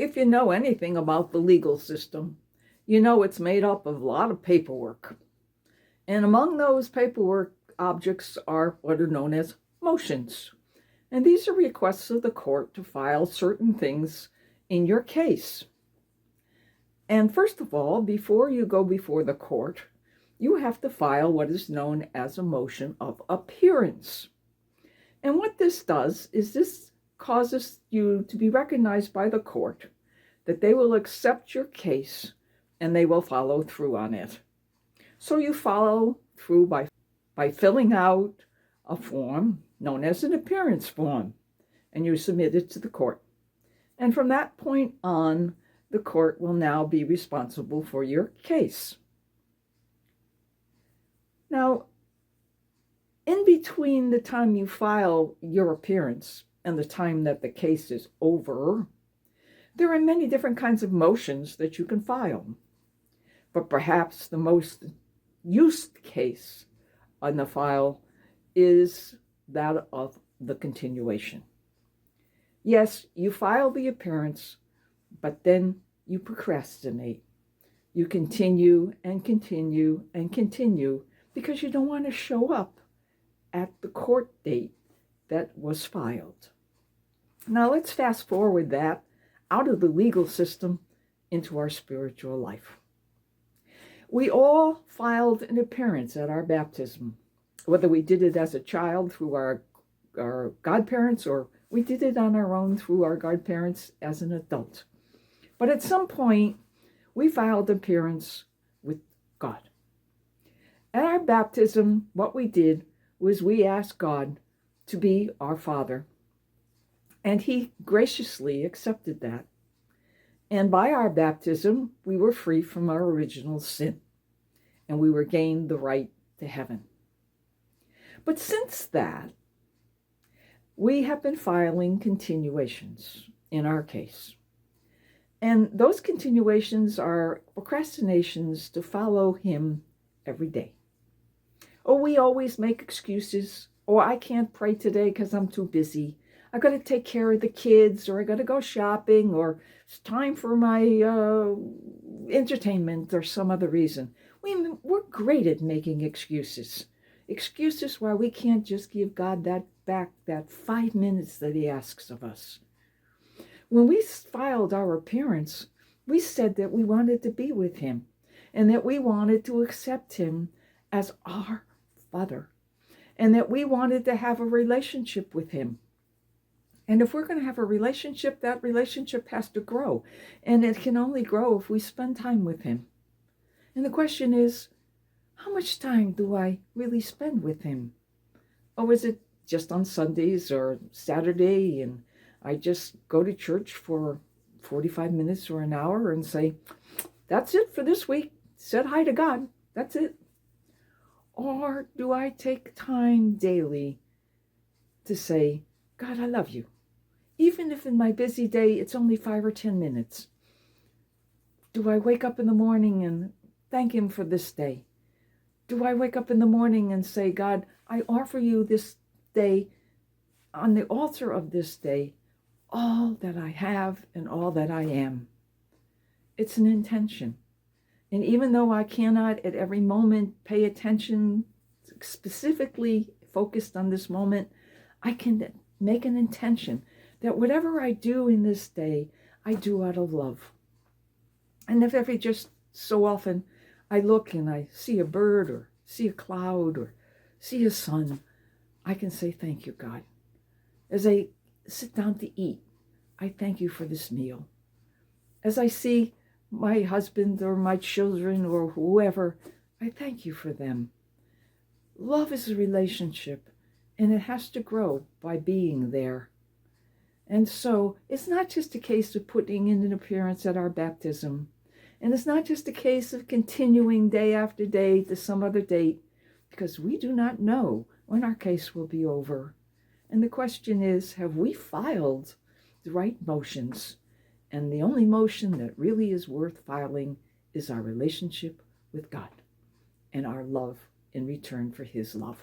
If you know anything about the legal system, you know it's made up of a lot of paperwork. And among those paperwork objects are what are known as motions. And these are requests of the court to file certain things in your case. And first of all, before you go before the court, you have to file what is known as a motion of appearance. And what this does is this causes you to be recognized by the court that they will accept your case and they will follow through on it. So you follow through by filling out a form known as an appearance form, and you submit it to the court. And from that point on, the court will now be responsible for your case. Now, in between the time you file your appearance and the time that the case is over, there are many different kinds of motions that you can file. But perhaps the most used case on the file is that of the continuation. Yes, you file the appearance, but then you procrastinate. You continue and continue and continue because you don't want to show up at the court date that was filed. Now let's fast forward that out of the legal system into our spiritual life. We all filed an appearance at our baptism, whether we did it as a child through our godparents or we did it on our own through our godparents as an adult. But at some point, we filed appearance with God. At our baptism, what we did was we asked God to be our Father, and He graciously accepted that. And by our baptism, we were free from our original sin, and we were gained the right to heaven. But since that, we have been filing continuations in our case. And those continuations are procrastinations to follow Him every day. Oh, we always make excuses. Oh, I can't pray today because I'm too busy. I got to take care of the kids, or I got to go shopping, or it's time for my entertainment, or some other reason. We're great at making excuses. Excuses why we can't just give God that 5 minutes that He asks of us. When we filed our appearance, we said that we wanted to be with Him and that we wanted to accept Him as our Father and that we wanted to have a relationship with Him. And if we're going to have a relationship, that relationship has to grow. And it can only grow if we spend time with Him. And the question is, how much time do I really spend with Him? Or is it just on Sundays or Saturday and I just go to church for 45 minutes or an hour and say, that's it for this week. Said hi to God. That's it. Or do I take time daily to say, God, I love you. Even if in my busy day, it's only 5 or 10 minutes. Do I wake up in the morning and thank Him for this day? Do I wake up in the morning and say, God, I offer you this day, on the altar of this day, all that I have and all that I am? It's an intention. And even though I cannot at every moment pay attention, specifically focused on this moment, I can make an intention that whatever I do in this day, I do out of love. And if every just so often I look and I see a bird or see a cloud or see a sun, I can say, thank you, God. As I sit down to eat, I thank you for this meal. As I see my husband or my children or whoever, I thank you for them. Love is a relationship, and it has to grow by being there. And so it's not just a case of putting in an appearance at our baptism. And it's not just a case of continuing day after day to some other date, because we do not know when our case will be over. And the question is, have we filed the right motions? And the only motion that really is worth filing is our relationship with God and our love in return for His love.